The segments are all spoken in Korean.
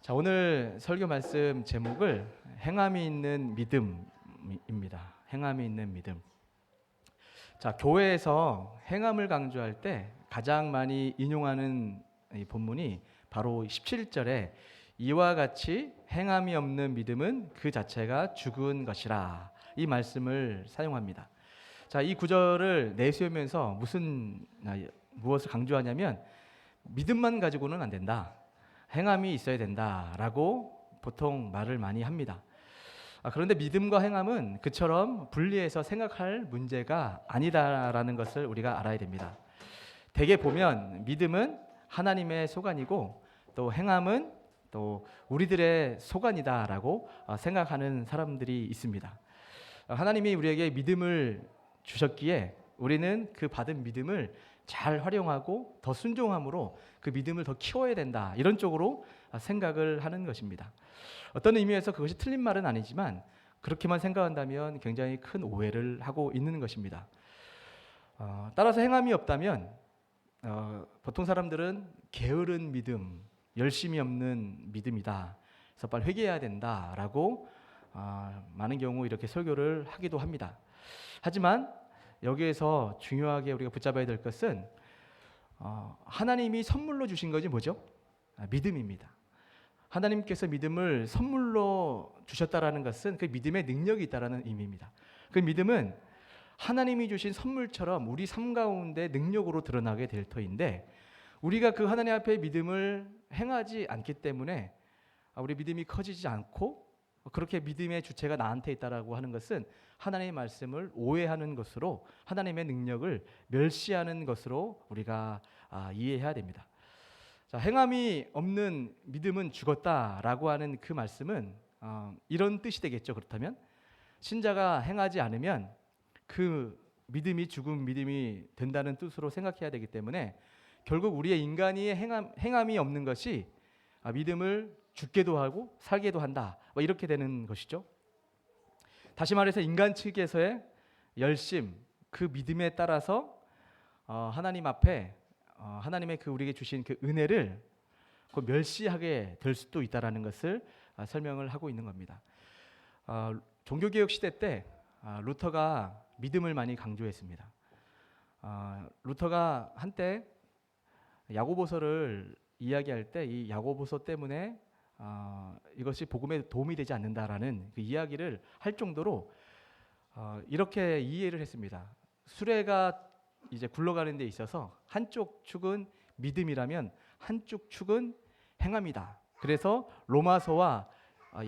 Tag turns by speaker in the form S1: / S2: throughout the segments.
S1: 자, 오늘 설교 말씀 제목을 행함이 있는 믿음입니다. 행함이 있는 믿음. 자, 교회에서 행함을 강조할 때 가장 많이 인용하는 이 본문이 바로 17절에 이와 같이 행함이 없는 믿음은 그 자체가 죽은 것이라, 이 말씀을 사용합니다. 자, 이 구절을 내세우면서 무엇을 강조하냐면 믿음만 가지고는 안 된다, 행함이 있어야 된다라고 보통 말을 많이 합니다. 그런데 믿음과 행함은 그처럼 분리해서 생각할 문제가 아니다라는 것을 우리가 알아야 됩니다. 대개 보면 믿음은 하나님의 소관이고 또 행함은 또 우리들의 소관이다라고 생각하는 사람들이 있습니다. 하나님이 우리에게 믿음을 주셨기에 우리는 그 받은 믿음을 잘 활용하고 더 순종함으로 그 믿음을 더 키워야 된다, 이런 쪽으로 생각을 하는 것입니다. 어떤 의미에서 그것이 틀린 말은 아니지만 그렇게만 생각한다면 굉장히 큰 오해를 하고 있는 것입니다. 따라서 행함이 없다면 보통 사람들은 게으른 믿음, 열심이 없는 믿음이다, 그래서 빨리 회개해야 된다라고 많은 경우 이렇게 설교를 하기도 합니다. 하지만 여기에서 중요하게 우리가 붙잡아야 될 것은 하나님이 선물로 주신 것이 뭐죠? 믿음입니다. 하나님께서 믿음을 선물로 주셨다라는 것은 그 믿음의 능력이 있다라는 의미입니다. 그 믿음은 하나님이 주신 선물처럼 우리 삶 가운데 능력으로 드러나게 될 터인데, 우리가 그 하나님 앞에 믿음을 행하지 않기 때문에 우리 믿음이 커지지 않고 그렇게 믿음의 주체가 나한테 있다라고 하는 것은 하나님의 말씀을 오해하는 것으로, 하나님의 능력을 멸시하는 것으로 우리가 이해해야 됩니다. 자, 행함이 없는 믿음은 죽었다라고 하는 그 말씀은 이런 뜻이 되겠죠. 그렇다면 신자가 행하지 않으면 그 믿음이 죽은 믿음이 된다는 뜻으로 생각해야 되기 때문에 결국 우리의 인간의 행함이 없는 것이 믿음을 죽게도 하고 살게도 한다, 이렇게 되는 것이죠. 다시 말해서 인간 측에서의 열심, 그 믿음에 따라서 하나님 앞에 하나님의 그 우리에게 주신 그 은혜를 멸시하게 될 수도 있다라는 것을 설명을 하고 있는 겁니다. 종교개혁 시대 때 루터가 믿음을 많이 강조했습니다. 루터가 한때 야고보서를 이야기할 때 이 야고보서 때문에 이것이 복음에 도움이 되지 않는다라는 그 이야기를 할 정도로 이렇게 이해를 했습니다. 수레가 이제 굴러가는 데 있어서 한쪽 축은 믿음이라면 한쪽 축은 행함이다. 그래서 로마서와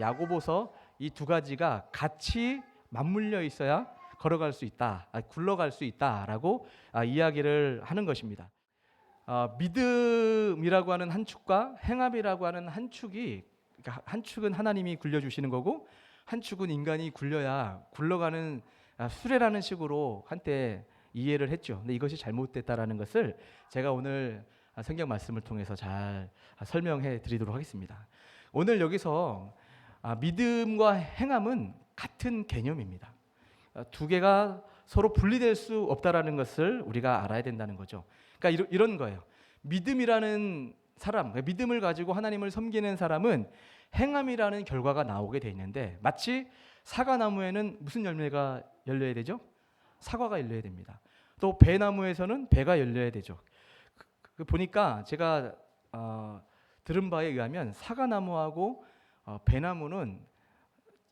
S1: 야고보서 이 두 가지가 같이 맞물려 있어야 걸어갈 수 있다, 굴러갈 수 있다라고 이야기를 하는 것입니다. 믿음이라고 하는 한 축과 행함이라고 하는 한 축이, 그러니까 한 축은 하나님이 굴려주시는 거고 한 축은 인간이 굴려야 굴러가는 수레라는 식으로 한때 이해를 했죠. 근데 이것이 잘못됐다라는 것을 제가 오늘 성경 말씀을 통해서 잘 설명해 드리도록 하겠습니다. 오늘 여기서 믿음과 행함은 같은 개념입니다. 두 개가 서로 분리될 수 없다라는 것을 우리가 알아야 된다는 거죠. 그러니까 이런 거예요. 믿음이라는 사람, 믿음을 가지고 하나님을 섬기는 사람은 행함이라는 결과가 나오게 돼 있는데, 마치 사과나무에는 무슨 열매가 열려야 되죠? 사과가 열려야 됩니다. 또 배나무에서는 배가 열려야 되죠. 보니까 제가 들은 바에 의하면 사과나무하고 배나무는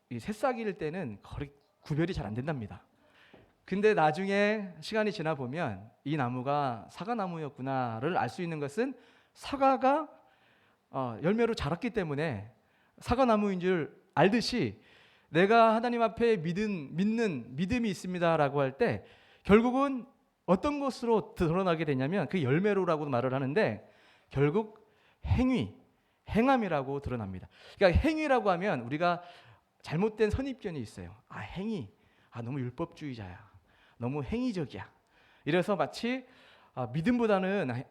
S1: 이 새싹일 때는 거의 구별이 잘 안 된답니다. 근데 나중에 시간이 지나 보면 이 나무가 사과나무였구나를 알 수 있는 것은 사과가 열매로 자랐기 때문에 사과나무인 줄 알듯이, 내가 하나님 앞에 믿는 믿음이 있습니다라고 할 때 결국은 어떤 것으로 드러나게 되냐면 그 열매로라고 말을 하는데 결국 행함이라고 드러납니다. 그러니까 행위라고 하면 우리가 잘못된 선입견이 있어요. 행위, 너무 율법주의자야, 너무 행위적이야. 이래서 마치 믿음보다는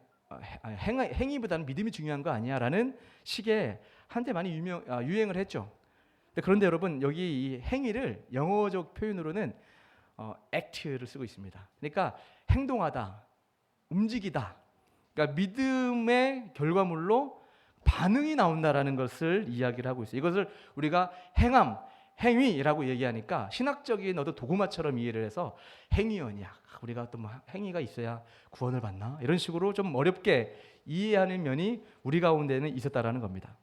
S1: 행위보다는 믿음이 중요한 거 아니야라는 식의 한때 많이 유행을 했죠. 그런데 여러분, 여기 이 행위를 영어적 표현으로는 act를 쓰고 있습니다. 그러니까 행동하다, 움직이다. 그러니까 믿음의 결과물로 반응이 나온다라는 것을 이야기를 하고 있어요. 이것을 우리가 행함, 행위라고 얘기하니까 신학적인 어떤 도구마처럼 이해를 해서 행위원이야. 우리가 또 뭐 행위가 있어야 구원을 받나? 이런 식으로 좀 어렵게 이해하는 면이 우리 가운데는 있었다라는 겁니다.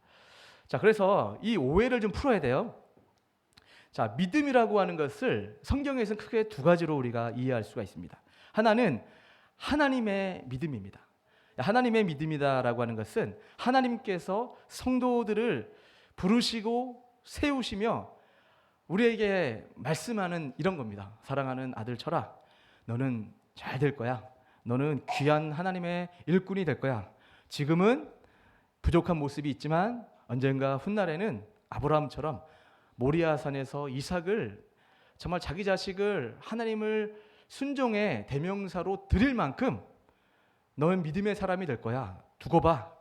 S1: 자, 그래서 이 오해를 좀 풀어야 돼요. 자, 믿음이라고 하는 것을 성경에서는 크게 두 가지로 우리가 이해할 수가 있습니다. 하나는 하나님의 믿음입니다. 하나님의 믿음이다라고 하는 것은 하나님께서 성도들을 부르시고 세우시며 우리에게 말씀하는 이런 겁니다. 사랑하는 아들 철아, 너는 잘 될 거야. 너는 귀한 하나님의 일꾼이 될 거야. 지금은 부족한 모습이 있지만 언젠가 훗날에는 아브라함처럼 모리아산에서 이삭을 정말 자기 자식을 하나님을 순종의 대명사로 드릴 만큼 너는 믿음의 사람이 될 거야. 두고 봐.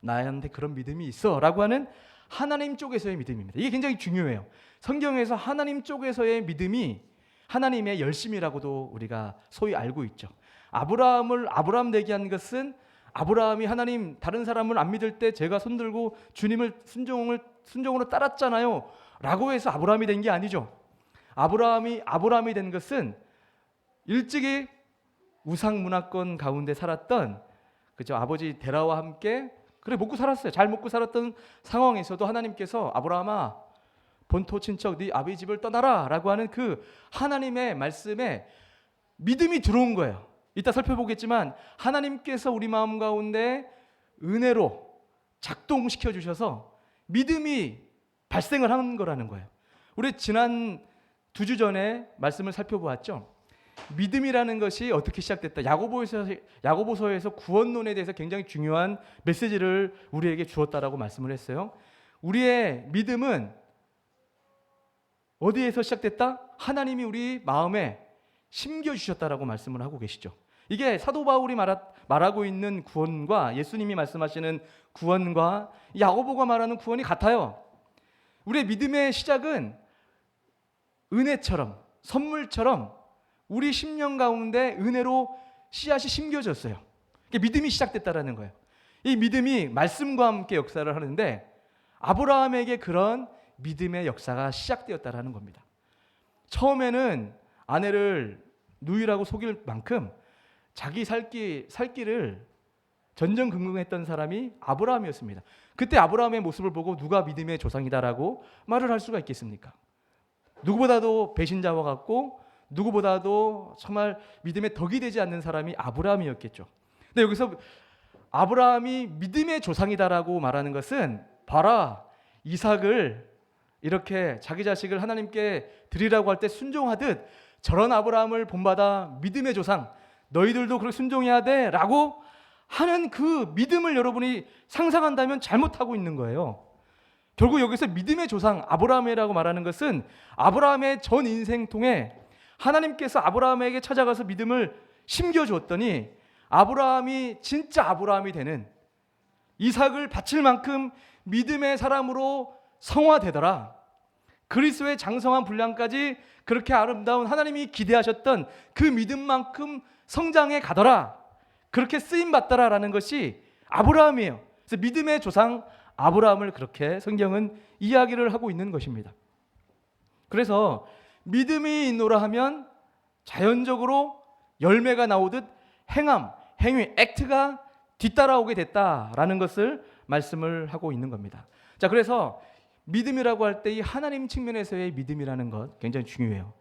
S1: 나한테 그런 믿음이 있어. 라고 하는 하나님 쪽에서의 믿음입니다. 이게 굉장히 중요해요. 성경에서 하나님 쪽에서의 믿음이 하나님의 열심이라고도 우리가 소위 알고 있죠. 아브라함을 아브라함 되게 한 것은 아브라함이 하나님 다른 사람을 안 믿을 때 제가 손들고 주님을 순종으로 따랐잖아요. 라고 해서 아브라함이 된 게 아니죠. 아브라함이 된 것은 일찍이 우상 문화권 가운데 살았던 그죠 아버지 데라와 함께 그래 먹고 살았어요. 잘 먹고 살았던 상황에서도 하나님께서 아브라함아 본토 친척 네 아버지 집을 떠나라라고 하는 그 하나님의 말씀에 믿음이 들어온 거예요. 이따 살펴보겠지만 하나님께서 우리 마음 가운데 은혜로 작동시켜 주셔서 믿음이 발생을 한 거라는 거예요. 우리 지난 2주 전에 말씀을 살펴보았죠. 믿음이라는 것이 어떻게 시작됐다. 야고보서에서 구원론에 대해서 굉장히 중요한 메시지를 우리에게 주었다라고 말씀을 했어요. 우리의 믿음은 어디에서 시작됐다? 하나님이 우리 마음에 심겨주셨다라고 말씀을 하고 계시죠. 이게 사도 바울이 말하고 있는 구원과 예수님이 말씀하시는 구원과 야고보가 말하는 구원이 같아요. 우리의 믿음의 시작은 은혜처럼 선물처럼 우리 심령 가운데 은혜로 씨앗이 심겨졌어요. 믿음이 시작됐다라는 거예요. 이 믿음이 말씀과 함께 역사를 하는데 아브라함에게 그런 믿음의 역사가 시작되었다라는 겁니다. 처음에는 아내를 누이라고 속일 만큼 자기 살길을 전전긍긍했던 사람이 아브라함이었습니다. 그때 아브라함의 모습을 보고 누가 믿음의 조상이다라고 말을 할 수가 있겠습니까? 누구보다도 배신자와 같고 누구보다도 정말 믿음의 덕이 되지 않는 사람이 아브라함이었겠죠. 근데 여기서 아브라함이 믿음의 조상이다라고 말하는 것은 봐라 이삭을 이렇게 자기 자식을 하나님께 드리라고 할 때 순종하듯 저런 아브라함을 본받아 믿음의 조상 너희들도 그렇게 순종해야 돼 라고 하는 그 믿음을 여러분이 상상한다면 잘못하고 있는 거예요. 결국 여기서 믿음의 조상 아브라함이라고 말하는 것은 아브라함의 전 인생 통에 하나님께서 아브라함에게 찾아가서 믿음을 심겨주었더니 아브라함이 진짜 아브라함이 되는 이삭을 바칠 만큼 믿음의 사람으로 성화되더라. 그리스도의 장성한 분량까지 그렇게 아름다운 하나님이 기대하셨던 그 믿음만큼 성장해 가더라. 그렇게 쓰임받더라라는 것이 아브라함이에요. 그래서 믿음의 조상 아브라함을 그렇게 성경은 이야기를 하고 있는 것입니다. 그래서 믿음이 있노라 하면 자연적으로 열매가 나오듯 행함, 행위, 액트가 뒤따라오게 됐다라는 것을 말씀을 하고 있는 겁니다. 자, 그래서 믿음이라고 할 때 이 하나님 측면에서의 믿음이라는 것 굉장히 중요해요.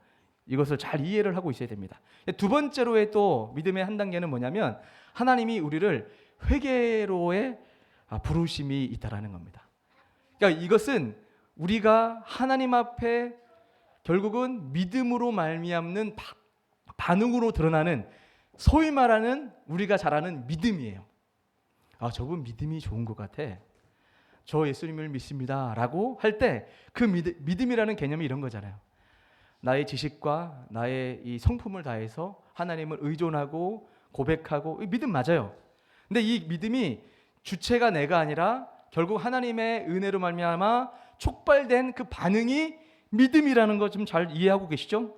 S1: 이것을 잘 이해를 하고 있어야 됩니다. 두 번째로의 또 믿음의 한 단계는 뭐냐면 하나님이 우리를 회개로의 부르심이 있다라는 겁니다. 그러니까 이것은 우리가 하나님 앞에 결국은 믿음으로 말미암는 반응으로 드러나는 소위 말하는 우리가 잘 아는 믿음이에요. 아, 저분 믿음이 좋은 것 같아. 저 예수님을 믿습니다. 라고 할 때 그 믿음이라는 개념이 이런 거잖아요. 나의 지식과 나의 이 성품을 다해서 하나님을 의존하고 고백하고 믿음 맞아요. 근데 이 믿음이 주체가 내가 아니라 결국 하나님의 은혜로 말미암아 촉발된 그 반응이 믿음이라는 거 좀 잘 이해하고 계시죠?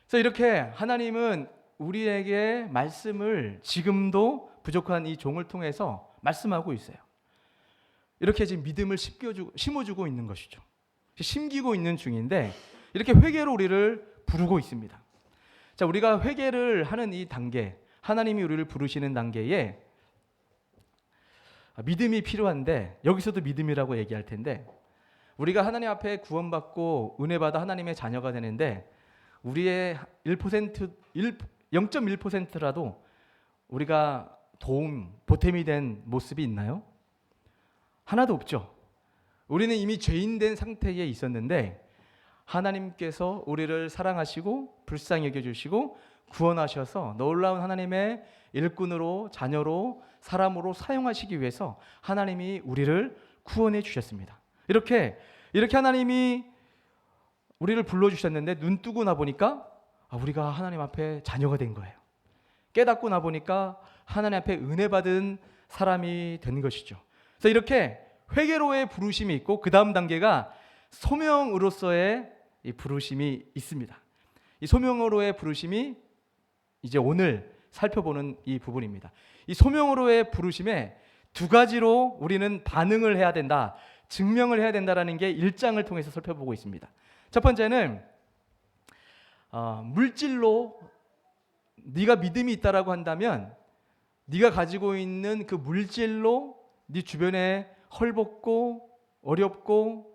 S1: 그래서 이렇게 하나님은 우리에게 말씀을 지금도 부족한 이 종을 통해서 말씀하고 있어요. 이렇게 지금 믿음을 심어주고 있는 것이죠. 심기고 있는 중인데 이렇게 회개로 우리를 부르고 있습니다. 자, 우리가 회개를 하는 이 단계, 하나님이 우리를 부르시는 단계에 믿음이 필요한데, 여기서도 믿음이라고 얘기할 텐데, 우리가 하나님 앞에 구원받고 은혜 받아 하나님의 자녀가 되는데 우리의 0.1%라도 우리가 보탬이 된 모습이 있나요? 하나도 없죠. 우리는 이미 죄인 된 상태에 있었는데 하나님께서 우리를 사랑하시고 불쌍히 여겨주시고 구원하셔서 놀라운 하나님의 일꾼으로, 자녀로, 사람으로 사용하시기 위해서 하나님이 우리를 구원해 주셨습니다. 이렇게 하나님이 우리를 불러주셨는데 눈 뜨고 나 보니까 우리가 하나님 앞에 자녀가 된 거예요. 깨닫고 나 보니까 하나님 앞에 은혜 받은 사람이 된 것이죠. 그래서 이렇게 회개로의 부르심이 있고 그 다음 단계가 소명으로서의 이 부르심이 있습니다. 이 소명으로의 부르심이 이제 오늘 살펴보는 이 부분입니다. 이 소명으로의 부르심에 두 가지로 우리는 반응을 해야 된다, 증명을 해야 된다라는 게 1장을 통해서 살펴보고 있습니다. 첫 번째는 물질로 네가 믿음이 있다라고 한다면 네가 가지고 있는 그 물질로 네 주변에 헐벗고 어렵고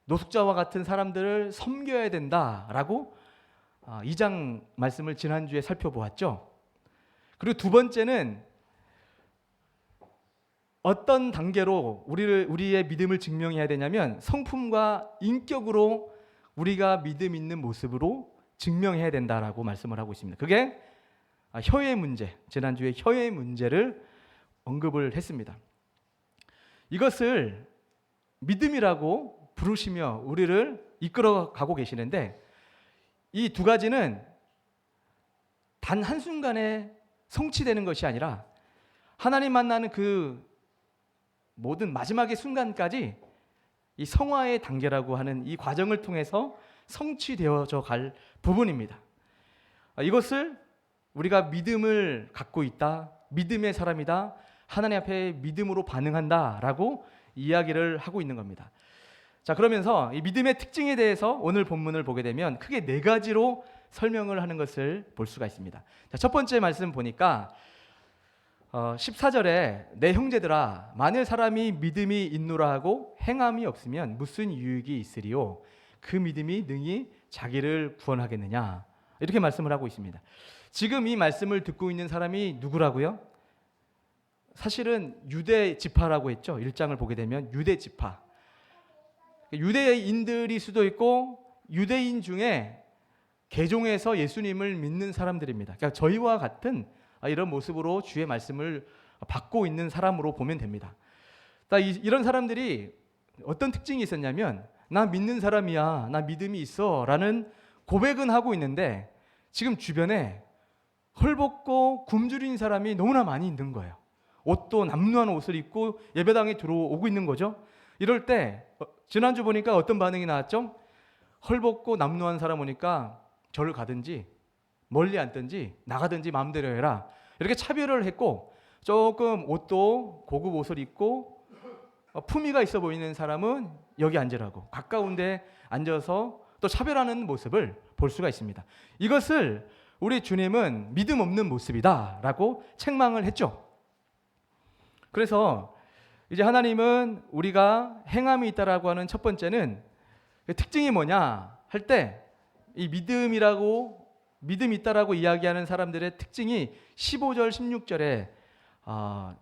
S1: 노숙자와 같은 사람들을 섬겨야 된다라고 2장 말씀을 지난주에 살펴보았죠. 그리고 두 번째는 어떤 단계로 우리의 믿음을 증명해야 되냐면 성품과 인격으로 우리가 믿음 있는 모습으로 증명해야 된다라고 말씀을 하고 있습니다. 그게 혀의 문제, 지난주에 혀의 문제를 언급을 했습니다. 이것을 믿음이라고 부르시며 우리를 이끌어가고 계시는데 이 두 가지는 단 한순간에 성취되는 것이 아니라 하나님 만나는 그 모든 마지막의 순간까지 이 성화의 단계라고 하는 이 과정을 통해서 성취되어져 갈 부분입니다. 이것을 우리가 믿음을 갖고 있다, 믿음의 사람이다, 하나님 앞에 믿음으로 반응한다라고 이야기를 하고 있는 겁니다. 자, 그러면서 이 믿음의 특징에 대해서 오늘 본문을 보게 되면 크게 4가지로 설명을 하는 것을 볼 수가 있습니다. 자, 첫 번째 말씀 보니까 14절에 내 형제들아 만일 사람이 믿음이 있노라 하고 행함이 없으면 무슨 유익이 있으리요 그 믿음이 능히 자기를 구원하겠느냐, 이렇게 말씀을 하고 있습니다. 지금 이 말씀을 듣고 있는 사람이 누구라고요? 사실은 유대 지파라고 했죠. 1장을 보게 되면 유대 지파, 유대인들일 수도 있고 유대인 중에 개종해서 예수님을 믿는 사람들입니다. 그러니까 저희와 같은 이런 모습으로 주의 말씀을 받고 있는 사람으로 보면 됩니다. 이런 사람들이 어떤 특징이 있었냐면 나 믿는 사람이야, 나 믿음이 있어 라는 고백은 하고 있는데 지금 주변에 헐벗고 굶주린 사람이 너무나 많이 있는 거예요. 옷도 남루한 옷을 입고 예배당에 들어오고 있는 거죠. 이럴 때 지난주 보니까 어떤 반응이 나왔죠? 헐벗고 남루한 사람 오니까 절을 가든지 멀리 앉든지 나가든지 마음대로 해라, 이렇게 차별을 했고, 조금 옷도 고급 옷을 입고 품위가 있어 보이는 사람은 여기 앉으라고 가까운 데 앉아서 또 차별하는 모습을 볼 수가 있습니다. 이것을 우리 주님은 믿음 없는 모습이다라고 책망을 했죠. 그래서 이제 하나님은 우리가 행함이 있다라고 하는 첫 번째는 특징이 뭐냐 할 때 이 믿음이 있다라고 이야기하는 사람들의 특징이 15절 16절에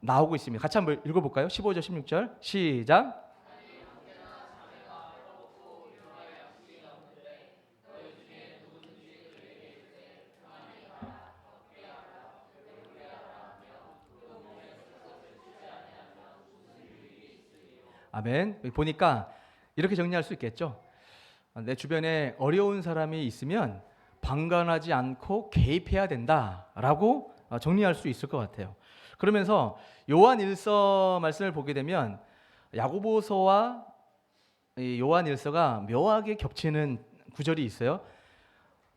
S1: 나오고 있습니다. 같이 한번 읽어볼까요? 15절 16절 시작. 아멘. 여기 보니까 이렇게 정리할 수 있겠죠. 내 주변에 어려운 사람이 있으면 방관하지 않고 개입해야 된다라고 정리할 수 있을 것 같아요. 그러면서 요한 1서 말씀을 보게 되면 야고보서와 요한 1서가 묘하게 겹치는 구절이 있어요.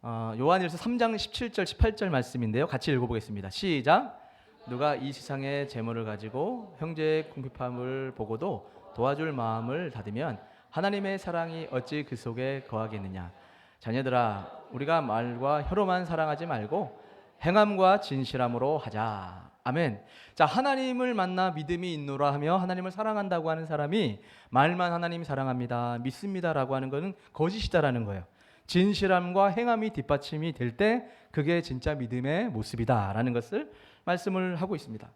S1: 요한 1서 3장 17절 18절 말씀인데요. 같이 읽어보겠습니다. 시작. 누가 이 세상의 재물을 가지고 형제의 궁핍함을 보고도 도와줄 마음을 닫으면 하나님의 사랑이 어찌 그 속에 거하겠느냐. 자녀들아, 우리가 말과 혀로만 사랑하지 말고 행함과 진실함으로 하자. 아멘. 자, 하나님을 만나 믿음이 있노라 하며 하나님을 사랑한다고 하는 사람이 말만 하나님 사랑합니다, 믿습니다라고 하는 것은 거짓이다라는 거예요. 진실함과 행함이 뒷받침이 될 때 그게 진짜 믿음의 모습이다라는 것을 말씀을 하고 있습니다.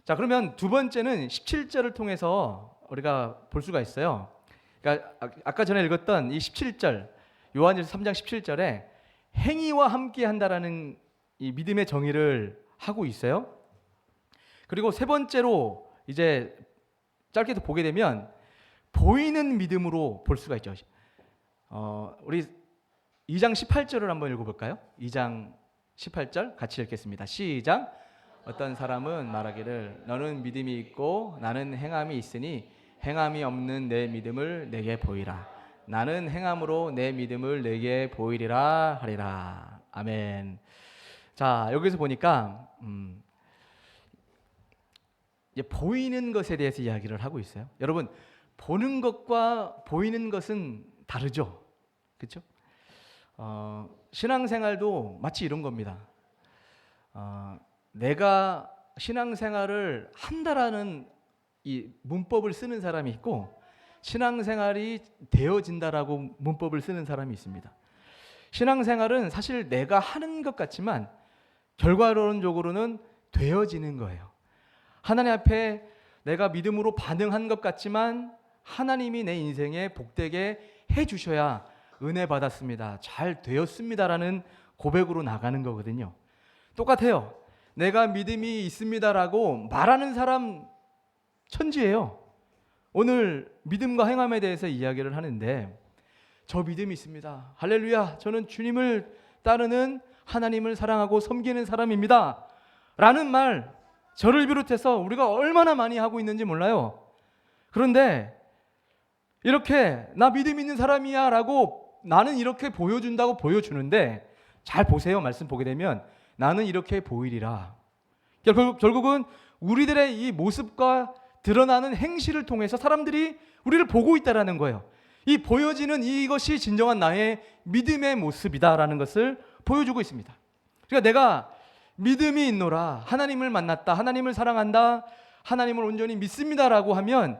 S1: 자, 그러면 두 번째는 17절을 통해서 우리가 볼 수가 있어요. 그러니까 아까 전에 읽었던 이 17절, 요한일서 3장 17절에 행위와 함께 한다라는 이 믿음의 정의를 하고 있어요. 그리고 세 번째로 이제 짧게도 보게 되면 보이는 믿음으로 볼 수가 있죠. 우리 2장 18절을 한번 읽어볼까요? 2장 18절 같이 읽겠습니다. 시작. 어떤 사람은 말하기를 너는 믿음이 있고 나는 행함이 있으니 행함이 없는 내 믿음을 내게 보이라. 나는 행함으로 내 믿음을 내게 보이리라 하리라. 아멘. 자, 여기서 보니까 이제 보이는 것에 대해서 이야기를 하고 있어요. 여러분, 보는 것과 보이는 것은 다르죠. 그렇죠? 신앙생활도 마치 이런 겁니다. 내가 신앙생활을 한다라는 이 문법을 쓰는 사람이 있고 신앙생활이 되어진다라고 문법을 쓰는 사람이 있습니다. 신앙생활은 사실 내가 하는 것 같지만 결과론적으로는 되어지는 거예요. 하나님 앞에 내가 믿음으로 반응한 것 같지만 하나님이 내 인생에 복되게 해주셔야 은혜 받았습니다, 잘 되었습니다라는 고백으로 나가는 거거든요. 똑같아요. 내가 믿음이 있습니다라고 말하는 사람 천지예요. 오늘 믿음과 행함에 대해서 이야기를 하는데 저 믿음이 있습니다, 할렐루야, 저는 주님을 따르는 하나님을 사랑하고 섬기는 사람입니다 라는 말, 저를 비롯해서 우리가 얼마나 많이 하고 있는지 몰라요. 그런데 이렇게 나 믿음 있는 사람이야 라고 나는 이렇게 보여준다고 보여주는데 잘 보세요. 말씀 보게 되면 나는 이렇게 보이리라. 결국은 우리들의 이 모습과 드러나는 행실을 통해서 사람들이 우리를 보고 있다라는 거예요. 이 보여지는 이것이 진정한 나의 믿음의 모습이다라는 것을 보여주고 있습니다. 그러니까 내가 믿음이 있노라, 하나님을 만났다, 하나님을 사랑한다, 하나님을 온전히 믿습니다라고 하면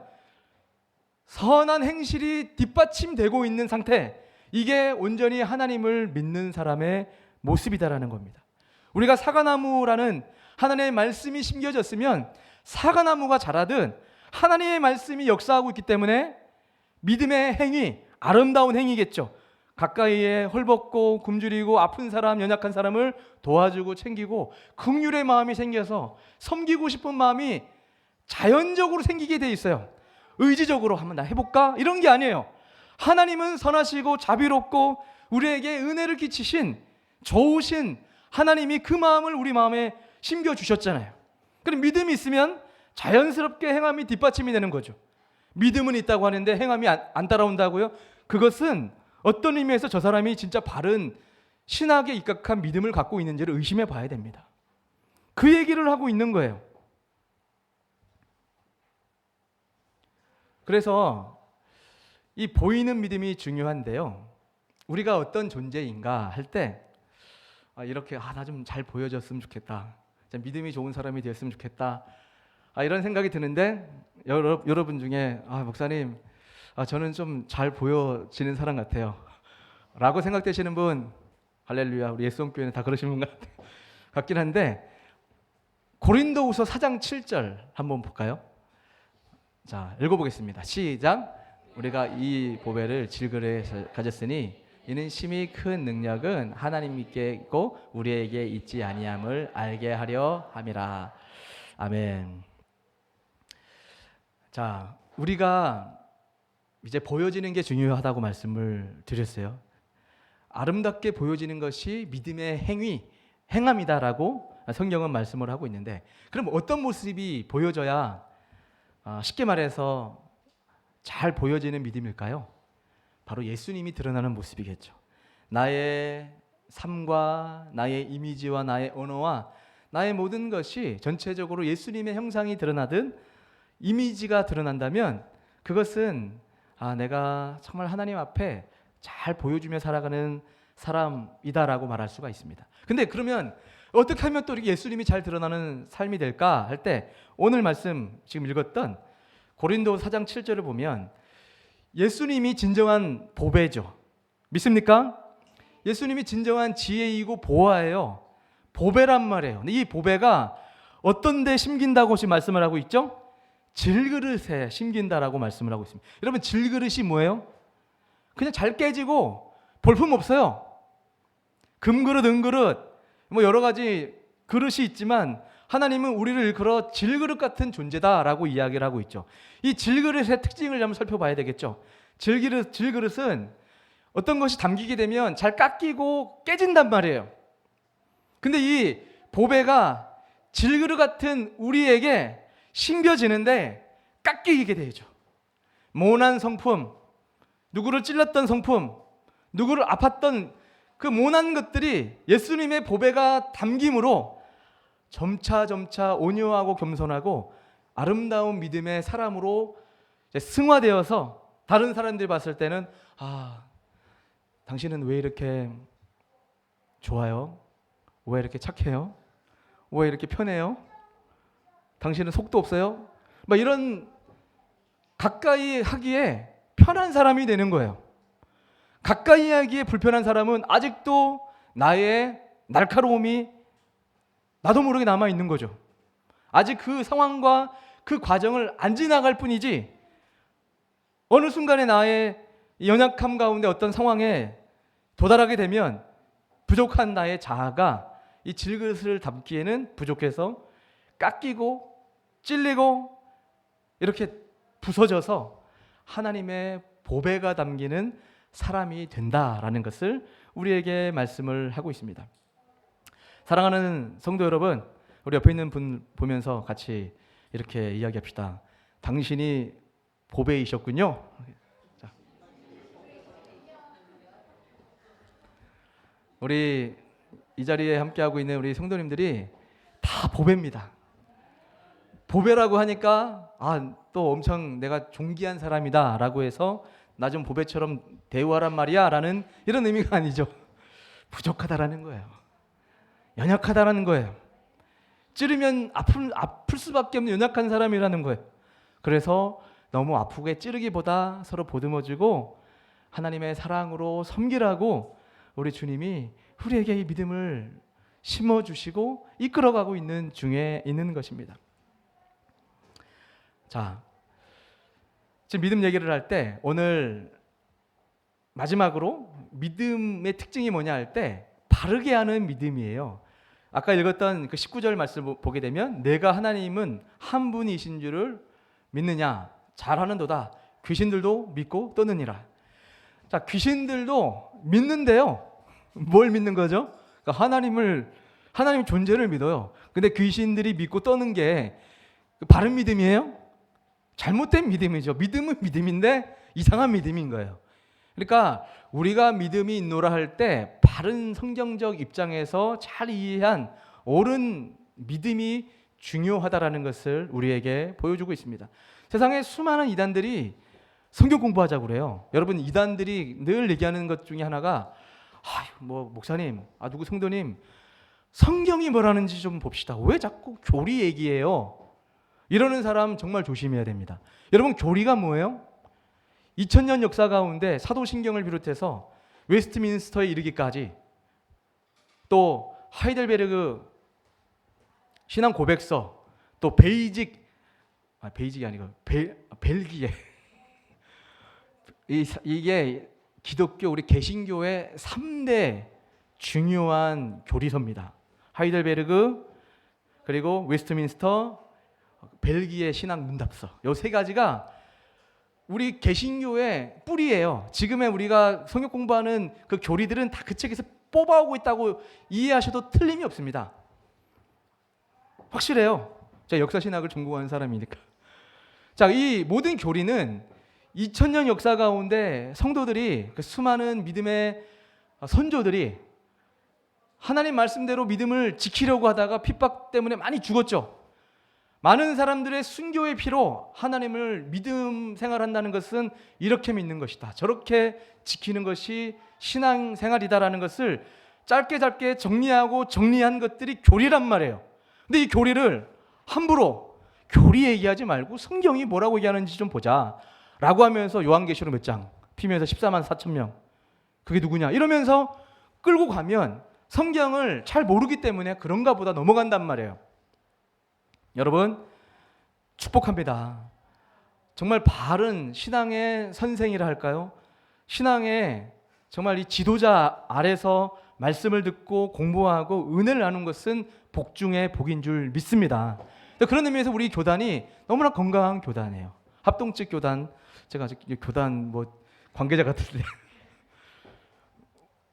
S1: 선한 행실이 뒷받침되고 있는 상태, 이게 온전히 하나님을 믿는 사람의 모습이다라는 겁니다. 우리가 사과나무라는 하나님의 말씀이 심겨졌으면 사과나무가 자라든 하나님의 말씀이 역사하고 있기 때문에 믿음의 행위, 아름다운 행위겠죠. 가까이에 헐벗고 굶주리고 아픈 사람, 연약한 사람을 도와주고 챙기고 긍휼의 마음이 생겨서 섬기고 싶은 마음이 자연적으로 생기게 돼 있어요. 의지적으로 한번 나 해볼까? 이런 게 아니에요. 하나님은 선하시고 자비롭고 우리에게 은혜를 끼치신 좋으신 하나님이 그 마음을 우리 마음에 심겨주셨잖아요. 그럼 믿음이 있으면 자연스럽게 행함이 뒷받침이 되는 거죠. 믿음은 있다고 하는데 행함이 안 따라온다고요? 그것은 어떤 의미에서 저 사람이 진짜 바른 신학에 입각한 믿음을 갖고 있는지를 의심해 봐야 됩니다. 그 얘기를 하고 있는 거예요. 그래서 이 보이는 믿음이 중요한데요. 우리가 어떤 존재인가 할 때 이렇게 나 좀 잘 보여줬으면 좋겠다, 믿음이 좋은 사람이 되었으면 좋겠다, 이런 생각이 드는데 여러분 중에 목사님 저는 좀 잘 보여지는 사람 같아요 라고 생각되시는 분, 할렐루야, 우리 예수원교회는 다 그러시는 분 같긴 한데 고린도후서 4장 7절 한번 볼까요? 자, 읽어보겠습니다. 시작. 우리가 이 보배를 질그레 가졌으니 이는 심히 큰 능력은 하나님께 있고 우리에게 있지 아니함을 알게 하려 함이라. 아멘. 자, 우리가 이제 보여지는 게 중요하다고 말씀을 드렸어요. 아름답게 보여지는 것이 믿음의 행함이다라고 성경은 말씀을 하고 있는데, 그럼 어떤 모습이 보여져야 쉽게 말해서 잘 보여지는 믿음일까요? 바로 예수님이 드러나는 모습이겠죠. 나의 삶과 나의 이미지와 나의 언어와 나의 모든 것이 전체적으로 예수님의 형상이 드러나든 이미지가 드러난다면 그것은 내가 정말 하나님 앞에 잘 보여주며 살아가는 사람이다라고 말할 수가 있습니다. 근데 그러면 어떻게 하면 또 이렇게 예수님이 잘 드러나는 삶이 될까 할 때 오늘 말씀 지금 읽었던 고린도 4장 7절을 보면 예수님이 진정한 보배죠. 믿습니까? 예수님이 진정한 지혜이고 보화예요. 보배란 말이에요. 이 보배가 어떤 데 심긴다고 지금 말씀을 하고 있죠? 질그릇에 심긴다라고 말씀을 하고 있습니다. 여러분, 질그릇이 뭐예요? 그냥 잘 깨지고 볼품 없어요. 금그릇, 은그릇, 여러 가지 그릇이 있지만 하나님은 우리를 일컬어 질그릇 같은 존재다라고 이야기를 하고 있죠. 이 질그릇의 특징을 한번 살펴봐야 되겠죠. 질그릇은 어떤 것이 담기게 되면 잘 깎이고 깨진단 말이에요. 근데 이 보배가 질그릇 같은 우리에게 심겨지는데 깎이게 되죠. 모난 성품, 누구를 찔렀던 성품, 누구를 아팠던 그 모난 것들이 예수님의 보배가 담김으로 점차 온유하고 겸손하고 아름다운 믿음의 사람으로 승화되어서 다른 사람들이 봤을 때는 당신은 왜 이렇게 좋아요? 왜 이렇게 착해요? 왜 이렇게 편해요? 당신은 속도 없어요? 이런 가까이 하기에 편한 사람이 되는 거예요. 가까이 하기에 불편한 사람은 아직도 나의 날카로움이 나도 모르게 남아 있는 거죠. 아직 그 상황과 그 과정을 안 지나갈 뿐이지 어느 순간에 나의 연약함 가운데 어떤 상황에 도달하게 되면 부족한 나의 자아가 이 질그릇을 담기에는 부족해서 깎이고 찔리고 이렇게 부서져서 하나님의 보배가 담기는 사람이 된다라는 것을 우리에게 말씀을 하고 있습니다. 사랑하는 성도 여러분, 우리 옆에 있는 분 보면서 같이 이렇게 이야기합시다. 당신이 보배이셨군요. 자. 우리 이 자리에 함께하고 있는 우리 성도님들이 다 보배입니다. 보배라고 하니까 또 엄청 내가 존귀한 사람이다 라고 해서 나 좀 보배처럼 대우하란 말이야 라는 이런 의미가 아니죠. 부족하다라는 거예요. 연약하다라는 거예요. 찌르면 아플 수밖에 없는 연약한 사람이라는 거예요. 그래서 너무 아프게 찌르기보다 서로 보듬어주고 하나님의 사랑으로 섬기라고 우리 주님이 우리에게 이 믿음을 심어주시고 이끌어가고 있는 중에 있는 것입니다. 자, 지금 믿음 얘기를 할 때 오늘 마지막으로 믿음의 특징이 뭐냐 할 때 바르게 하는 믿음이에요. 아까 읽었던 그 19절 말씀을 보게 되면 내가 하나님은 한 분이신 줄을 믿느냐 잘하는도다 귀신들도 믿고 떠느니라. 자, 귀신들도 믿는데요. 뭘 믿는 거죠? 그러니까 하나님 존재를 믿어요. 근데 귀신들이 믿고 떠는 게 바른 믿음이에요? 잘못된 믿음이죠. 믿음은 믿음인데 이상한 믿음인 거예요. 그러니까 우리가 믿음이 있노라 할 때 바른 성경적 입장에서 잘 이해한 옳은 믿음이 중요하다라는 것을 우리에게 보여주고 있습니다. 세상에 수많은 이단들이 성경 공부하자고 그래요. 여러분, 이단들이 늘 얘기하는 것 중에 하나가 목사님, 누구 성도님 성경이 뭐라는지 좀 봅시다. 왜 자꾸 교리 얘기해요? 이러는 사람 정말 조심해야 됩니다. 여러분, 교리가 뭐예요? 2000년 역사 가운데 사도신경을 비롯해서 웨스트민스터에 이르기까지 또 하이델베르그 신앙 고백서 또 베이직이 아니고 벨기에 이게 기독교 우리 개신교의 3대 중요한 교리서입니다. 하이델베르그 그리고 웨스트민스터 벨기에 신앙 문답서 이 세 가지가 우리 개신교의 뿌리예요. 지금의 우리가 성경 공부하는 그 교리들은 다 그 책에서 뽑아오고 있다고 이해하셔도 틀림이 없습니다. 확실해요. 제가 역사신학을 전공하는 사람이니까. 자, 이 모든 교리는 2000년 역사 가운데 성도들이 그 수많은 믿음의 선조들이 하나님 말씀대로 믿음을 지키려고 하다가 핍박 때문에 많이 죽었죠. 많은 사람들의 순교의 피로 하나님을 믿음 생활한다는 것은 이렇게 믿는 것이다, 저렇게 지키는 것이 신앙생활이다라는 것을 짧게 정리하고 정리한 것들이 교리란 말이에요. 근데 이 교리를 함부로 교리 얘기하지 말고 성경이 뭐라고 얘기하는지 좀 보자 라고 하면서 요한계시록 몇 장 피면서 14만 4천 명, 그게 누구냐 이러면서 끌고 가면 성경을 잘 모르기 때문에 그런가 보다 넘어간단 말이에요. 여러분, 축복합니다. 정말 바른 신앙의 선생이라 할까요? 신앙의 정말 이 지도자 아래서 말씀을 듣고 공부하고 은혜를 나눈 것은 복 중에 복인 줄 믿습니다. 그런 의미에서 우리 교단이 너무나 건강한 교단이에요. 합동측 교단, 제가 아직 교단 관계자 같은데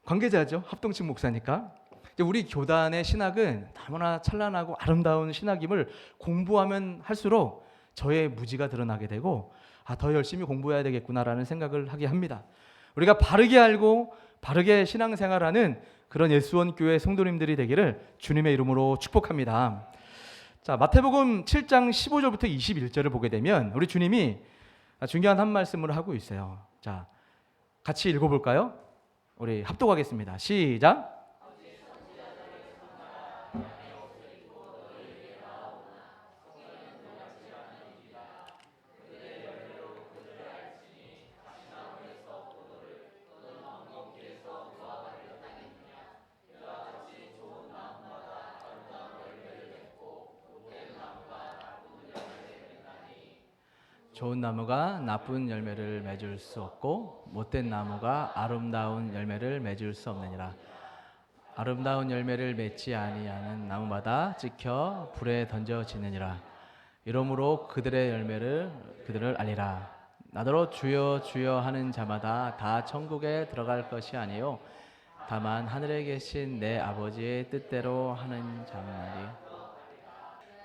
S1: 관계자죠. 합동측 목사니까. 우리 교단의 신학은 너무나 찬란하고 아름다운 신학임을 공부하면 할수록 저의 무지가 드러나게 되고 더 열심히 공부해야 되겠구나라는 생각을 하게 합니다. 우리가 바르게 알고 바르게 신앙생활하는 그런 예수원 교회 성도님들이 되기를 주님의 이름으로 축복합니다. 자, 마태복음 7장 15절부터 21절을 보게 되면 우리 주님이 중요한 한 말씀을 하고 있어요. 자, 같이 읽어볼까요? 우리 합독하겠습니다. 시작. 좋은 나무가 나쁜 열매를 맺을 수 없고 못된 나무가 아름다운 열매를 맺을 수 없느니라. 아름다운 열매를 맺지 아니하는 나무마다 찍혀 불에 던져지느니라. 이러므로 그들을 알리라. 나더러 주여 주여 하는 자마다 다 천국에 들어갈 것이 아니요 다만 하늘에 계신 내 아버지의 뜻대로 하는 자만이.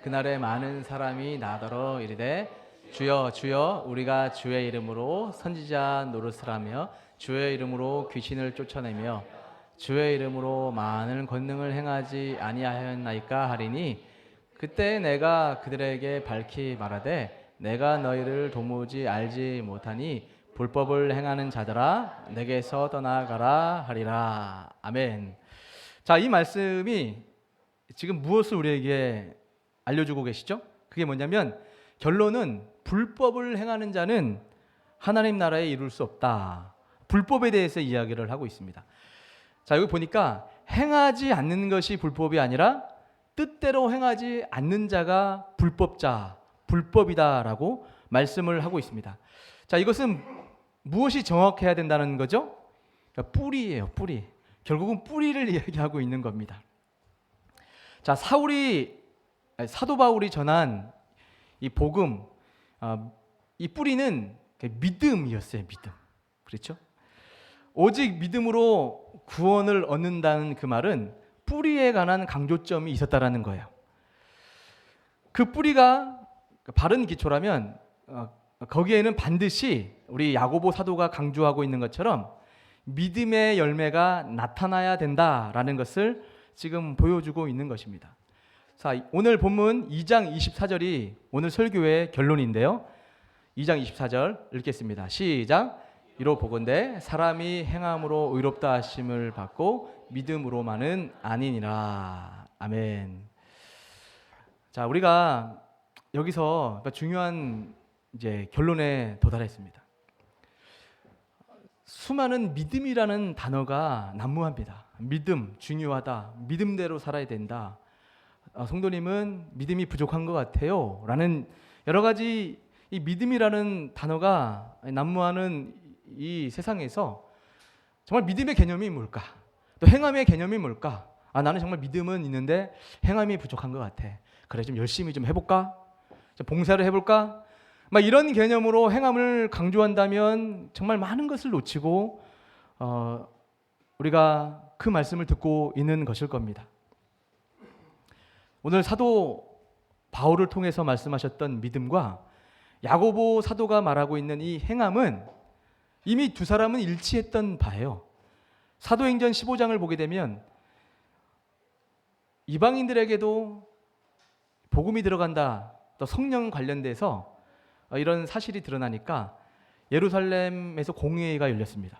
S1: 그날에 많은 사람이 나더러 이르되 주여 주여 우리가 주의 이름으로 선지자 노릇을 하며 주의 이름으로 귀신을 쫓아내며 주의 이름으로 많은 권능을 행하지 아니하였나이까 하리니 그때 내가 그들에게 밝히 말하되 내가 너희를 도무지 알지 못하니 불법을 행하는 자들아 내게서 떠나가라 하리라. 아멘. 자, 이 말씀이 지금 무엇을 우리에게 알려주고 계시죠? 그게 뭐냐면 결론은 불법을 행하는 자는 하나님 나라에 이룰 수 없다. 불법에 대해서 이야기를 하고 있습니다. 자, 여기 보니까 행하지 않는 것이 불법이 아니라 뜻대로 행하지 않는 자가 불법자, 불법이다라고 말씀을 하고 있습니다. 자, 이것은 무엇이 정확해야 된다는 거죠? 그러니까 뿌리예요, 뿌리. 결국은 뿌리를 이야기하고 있는 겁니다. 자, 사도 바울이 전한 이 복음, 이 뿌리는 믿음이었어요. 믿음. 그렇죠? 오직 믿음으로 구원을 얻는다는 그 말은 뿌리에 관한 강조점이 있었다라는 거예요. 그 뿌리가 바른 기초라면 거기에는 반드시 우리 야고보 사도가 강조하고 있는 것처럼 믿음의 열매가 나타나야 된다라는 것을 지금 보여주고 있는 것입니다. 자, 오늘 본문 2장 24절이 오늘 설교의 결론인데요. 2장 24절 읽겠습니다. 시작. 이로 보건대 사람이 행함으로 의롭다 하심을 받고 믿음으로만은 아니니라. 아멘. 자, 우리가 여기서 중요한 이제 결론에 도달했습니다. 수많은 믿음이라는 단어가 난무합니다. 믿음 중요하다. 믿음대로 살아야 된다. 성도님은 믿음이 부족한 것 같아요 라는 여러 가지 이 믿음이라는 단어가 난무하는 이 세상에서 정말 믿음의 개념이 뭘까? 또 행함의 개념이 뭘까? 나는 정말 믿음은 있는데 행함이 부족한 것 같아. 그래, 좀 열심히 좀 해볼까? 좀 봉사를 해볼까? 막 이런 개념으로 행함을 강조한다면 정말 많은 것을 놓치고 우리가 그 말씀을 듣고 있는 것일 겁니다. 오늘 사도 바울을 통해서 말씀하셨던 믿음과 야고보 사도가 말하고 있는 이 행함은 이미 두 사람은 일치했던 바예요. 사도행전 15장을 보게 되면 이방인들에게도 복음이 들어간다, 또 성령 관련돼서 이런 사실이 드러나니까 예루살렘에서 공회가 열렸습니다.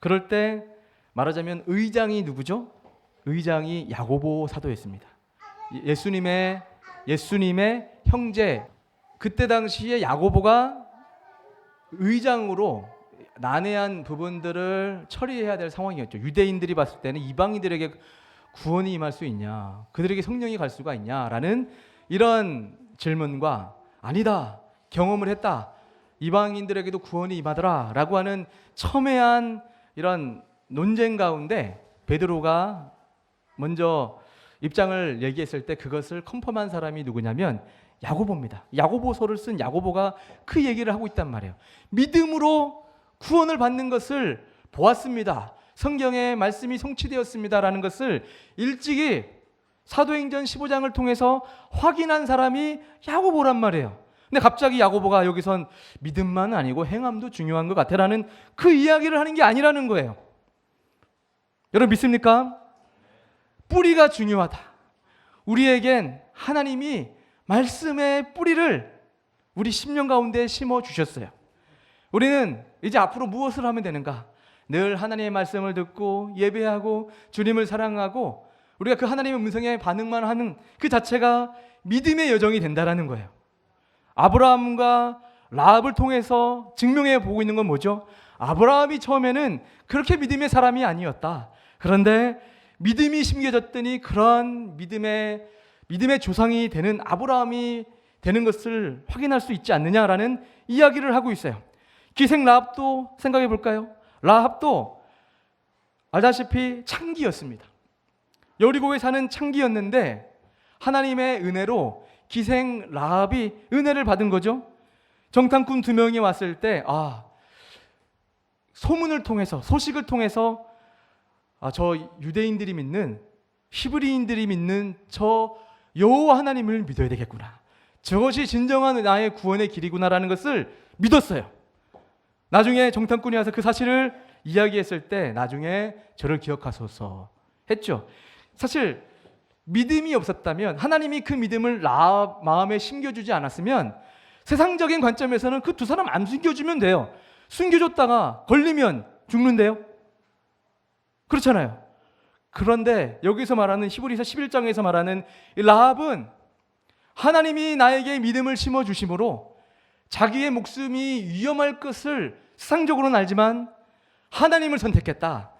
S1: 그럴 때 말하자면 의장이 누구죠? 의장이 야고보 사도였습니다. 예수님의 형제. 그때 당시에 야고보가 의장으로 난해한 부분들을 처리해야 될 상황이었죠. 유대인들이 봤을 때는 이방인들에게 구원이 임할 수 있냐, 그들에게 성령이 갈 수가 있냐라는 이런 질문과 아니다, 경험을 했다, 이방인들에게도 구원이 임하더라 라고 하는 첨예한 이런 논쟁 가운데 베드로가 먼저 입장을 얘기했을 때 그것을 컨펌한 사람이 누구냐면 야고보입니다. 야고보서를 쓴 야고보가 그 얘기를 하고 있단 말이에요. 믿음으로 구원을 받는 것을 보았습니다. 성경의 말씀이 성취되었습니다라는 것을 일찍이 사도행전 15장을 통해서 확인한 사람이 야고보란 말이에요. 근데 갑자기 야고보가 여기선 믿음만 아니고 행함도 중요한 것 같아라는 그 이야기를 하는 게 아니라는 거예요. 여러분 믿습니까? 뿌리가 중요하다. 우리에겐 하나님이 말씀의 뿌리를 우리 심령 가운데 심어 주셨어요. 우리는 이제 앞으로 무엇을 하면 되는가? 늘 하나님의 말씀을 듣고 예배하고 주님을 사랑하고 우리가 그 하나님의 음성에 반응만 하는 그 자체가 믿음의 여정이 된다라는 거예요. 아브라함과 라합을 통해서 증명해 보고 있는 건 뭐죠? 아브라함이 처음에는 그렇게 믿음의 사람이 아니었다. 그런데 믿음이 심겨졌더니 그러한 믿음의 조상이 되는 아브라함이 되는 것을 확인할 수 있지 않느냐라는 이야기를 하고 있어요. 기생 라합도 생각해 볼까요? 라합도 알다시피 창기였습니다. 여리고에 사는 창기였는데 하나님의 은혜로 기생 라합이 은혜를 받은 거죠. 정탐꾼 2명이 왔을 때 소문을 통해서, 소식을 통해서 저 유대인들이 믿는, 히브리인들이 믿는 저 여호와 하나님을 믿어야 되겠구나, 저것이 진정한 나의 구원의 길이구나라는 것을 믿었어요. 나중에 정탐꾼이 와서 그 사실을 이야기했을 때 나중에 저를 기억하소서 했죠. 사실 믿음이 없었다면, 하나님이 그 믿음을 나 마음에 심겨주지 않았으면 세상적인 관점에서는 그 두 사람 안 숨겨주면 돼요. 숨겨줬다가 걸리면 죽는데요. 그렇잖아요. 그런데 여기서 말하는 히브리서 11장에서 말하는 라합은 하나님이 나에게 믿음을 심어주심으로 자기의 목숨이 위험할 것을 세상적으로는 알지만 하나님을 선택했다,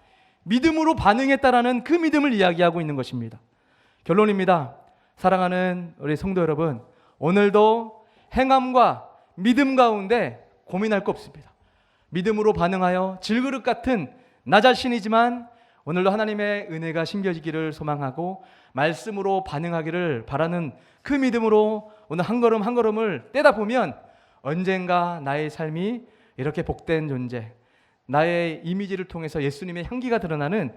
S1: 믿음으로 반응했다라는 그 믿음을 이야기하고 있는 것입니다. 결론입니다. 사랑하는 우리 성도 여러분, 오늘도 행함과 믿음 가운데 고민할 거 없습니다. 믿음으로 반응하여 질그릇 같은 나 자신이지만 오늘도 하나님의 은혜가 심겨지기를 소망하고 말씀으로 반응하기를 바라는 그 믿음으로 오늘 한 걸음 한 걸음을 떼다 보면 언젠가 나의 삶이 이렇게 복된 존재, 나의 이미지를 통해서 예수님의 향기가 드러나는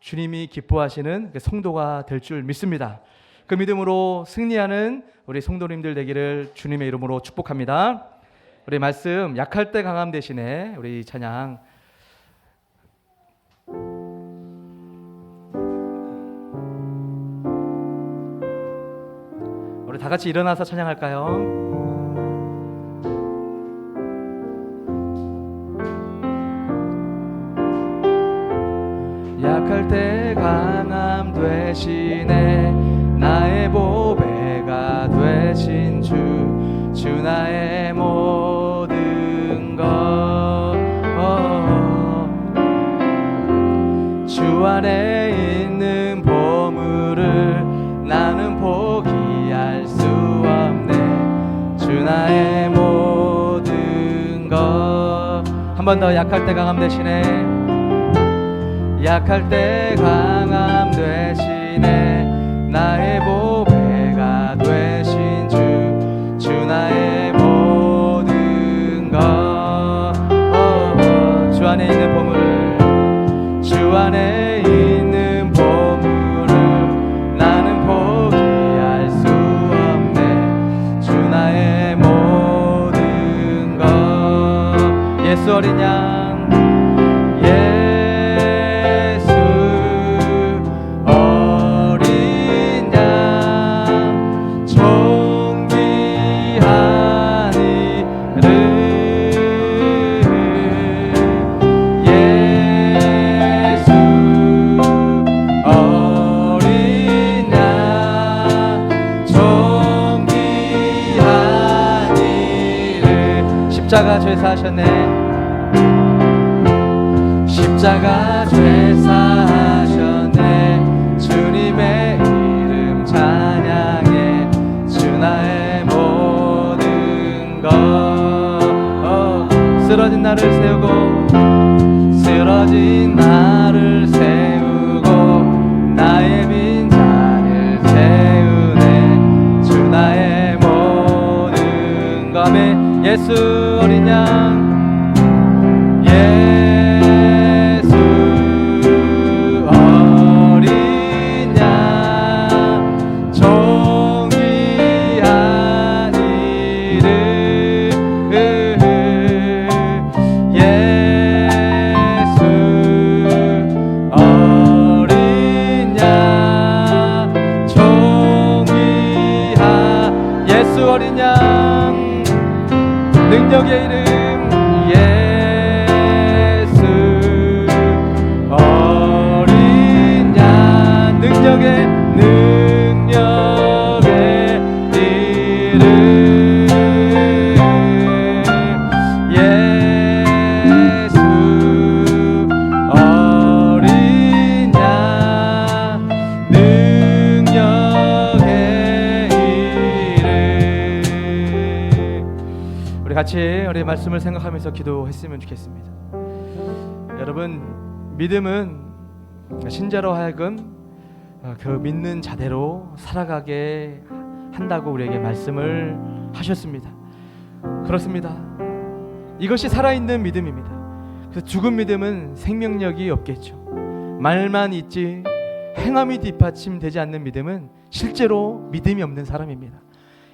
S1: 주님이 기뻐하시는 성도가 될 줄 믿습니다. 그 믿음으로 승리하는 우리 성도님들 되기를 주님의 이름으로 축복합니다. 우리 말씀 약할 때 강함 대신에 우리 찬양 우리 다 같이 일어나서 찬양할까요? 약할 때 강함 되시네, 나의 보배가 되신 주 나의 모든 것. 주 안에 있는 보물을 나는 포기할 수 없네, 주 나의 모든 것. 한 번 더. 약할 때 강함 되시네, 약할 때 강함 되시네, 나의 보배가 되신 주 나의 모든 것. 주 안에 있는 보물을, 주 안에 있는 보물을 나는 포기할 수 없네, 주 나의 모든 것. 예수 어린 양, 어린 십자가 죄 사하셨네. 십자가 죄 사하셨네. 주님의 이름 찬양해. 주 나의 모든 것. 쓰러진 나를 세우고, 쓰러진 나를 세우고, 나의 빈잔을 채우네. 주 나의 모든 것. 아멘. 예수 어린 양, 예수 어린 양, 존귀한 이름. 예수 어린 양, 존귀한 예수 어린 양, 능력의 이름. 예수 어린 양, 능력의 이름. 예수 어린 양, 능력의 이름. 우리 같이 우리 말씀을 생각하면서 기도했으면 좋겠습니다. 여러분, 믿음은 신자로 하여금 그 믿는 자대로 살아가게 한다고 우리에게 말씀을 하셨습니다. 그렇습니다. 이것이 살아있는 믿음입니다. 그래서 죽은 믿음은 생명력이 없겠죠. 말만 있지 행함이 뒷받침되지 않는 믿음은 실제로 믿음이 없는 사람입니다.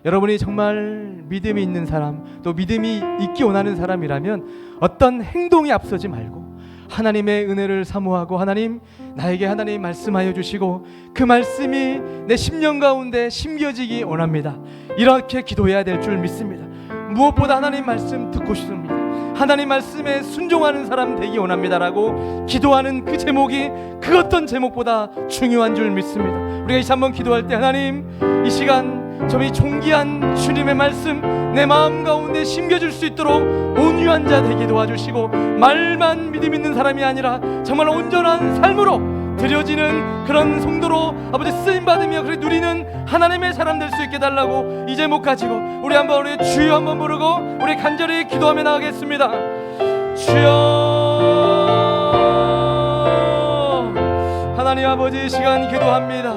S1: 여러분이 정말 믿음이 있는 사람, 또 믿음이 있기 원하는 사람이라면 어떤 행동에 앞서지 말고 하나님의 은혜를 사모하고, 하나님, 나에게 하나님 말씀하여 주시고 그 말씀이 내 심령 가운데 심겨지기 원합니다. 이렇게 기도해야 될 줄 믿습니다. 무엇보다 하나님 말씀 듣고 싶습니다. 하나님 말씀에 순종하는 사람 되기 원합니다라고 기도하는 그 제목이 그 어떤 제목보다 중요한 줄 믿습니다. 우리가 이제 한번 기도할 때, 하나님, 이 시간 이 존귀한 주님의 말씀 내 마음 가운데 심겨질 수 있도록 온유한 자 되게 도와주시고, 말만 믿음 있는 사람이 아니라 정말 온전한 삶으로 드려지는 그런 성도로 아버지 쓰임받으며 그렇게 누리는 하나님의 사람 될 수 있게 달라고 이 제목 가지고 우리 한번 우리 주여 한번 부르고 우리 간절히 기도하며 나가겠습니다. 주여, 하나님 아버지, 이 시간 기도합니다.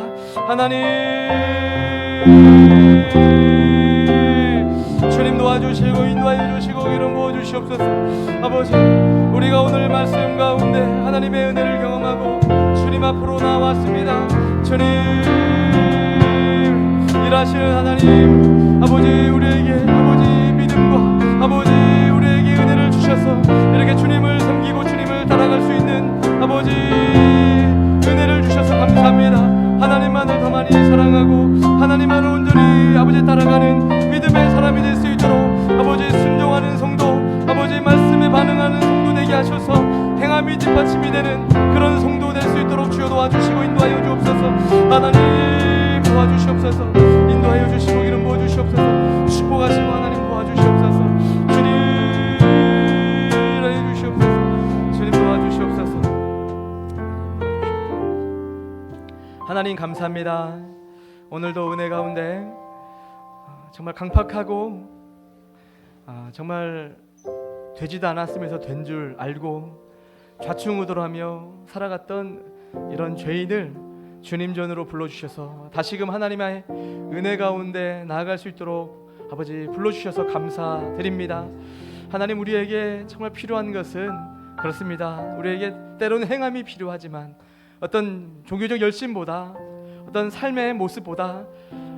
S1: 하나님, 주님 도와주시고 인도하여 주시고 이름 부어주시옵소서. 아버지, 우리가 오늘 말씀 가운데 하나님의 은혜를 경험하고 주님 앞으로 나왔습니다. 주님, 일하시는 하나님 아버지, 우리에게 아버지 믿음과 아버지 우리에게 은혜를 주셔서 이렇게 주님을 섬기고 주님을 따라갈 수 있는 아버지 은혜를 주셔서 감사합니다. 하나님만을 더 많이 사랑하고 하나님만을 온전히 아버지 따라가는 믿음의 사람이 될 수 있도록 아버지 순종하는 성도, 아버지 말씀에 반응하는 성도 되게 하셔서 행함이 뒷받침이 되는 그런 성도 될 수 있도록 주여 도와주시고 인도하여 주옵소서. 하나님 도와주시옵소서. 인도하여 주시고 이름 부어주시옵소서. 축복하시고 하나님 도와주시옵소서. 주님 인도하여 주시옵소서. 주님 도와주시옵소서. 하나님 감사합니다. 오늘도 은혜 가운데 정말 강팍하고 정말 되지도 않았으면서 된 줄 알고 좌충우돌하며 살아갔던 이런 죄인을 주님 전으로 불러주셔서 다시금 하나님의 은혜 가운데 나아갈 수 있도록 아버지 불러주셔서 감사드립니다. 하나님, 우리에게 정말 필요한 것은 그렇습니다. 우리에게 때로는 행함이 필요하지만 어떤 종교적 열심보다 어떤 삶의 모습보다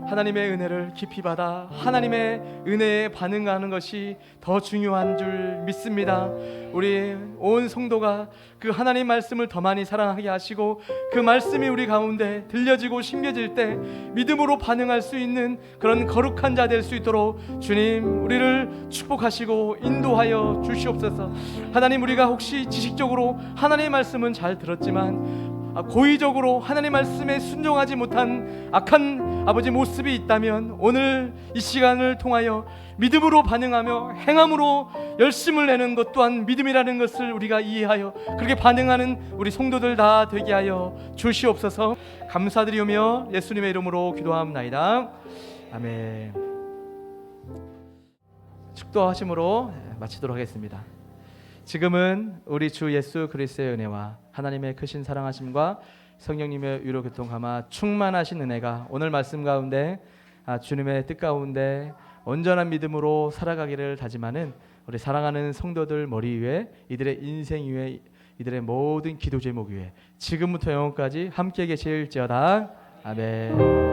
S1: 하나님의 은혜를 깊이 받아 하나님의 은혜에 반응하는 것이 더 중요한 줄 믿습니다. 우리 온 성도가 그 하나님 말씀을 더 많이 사랑하게 하시고 그 말씀이 우리 가운데 들려지고 심겨질 때 믿음으로 반응할 수 있는 그런 거룩한 자 될 수 있도록 주님 우리를 축복하시고 인도하여 주시옵소서. 하나님, 우리가 혹시 지식적으로 하나님의 말씀은 잘 들었지만 고의적으로 하나님 말씀에 순종하지 못한 악한 아버지 모습이 있다면 오늘 이 시간을 통하여 믿음으로 반응하며 행함으로 열심을 내는 것 또한 믿음이라는 것을 우리가 이해하여 그렇게 반응하는 우리 성도들 다 되게 하여 주시옵소서. 감사드리오며 예수님의 이름으로 기도합나이다. 아멘. 축도하심으로 마치도록 하겠습니다. 지금은 우리 주 예수 그리스도의 은혜와 하나님의 크신 사랑하심과 성령님의 위로 교통하마 충만하신 은혜가 오늘 말씀 가운데 주님의 뜻 가운데 온전한 믿음으로 살아가기를 다짐하는 우리 사랑하는 성도들 머리 위에 이들의 인생 위에 이들의 모든 기도 제목 위에 지금부터 영원까지 함께 계실지어다. 아멘.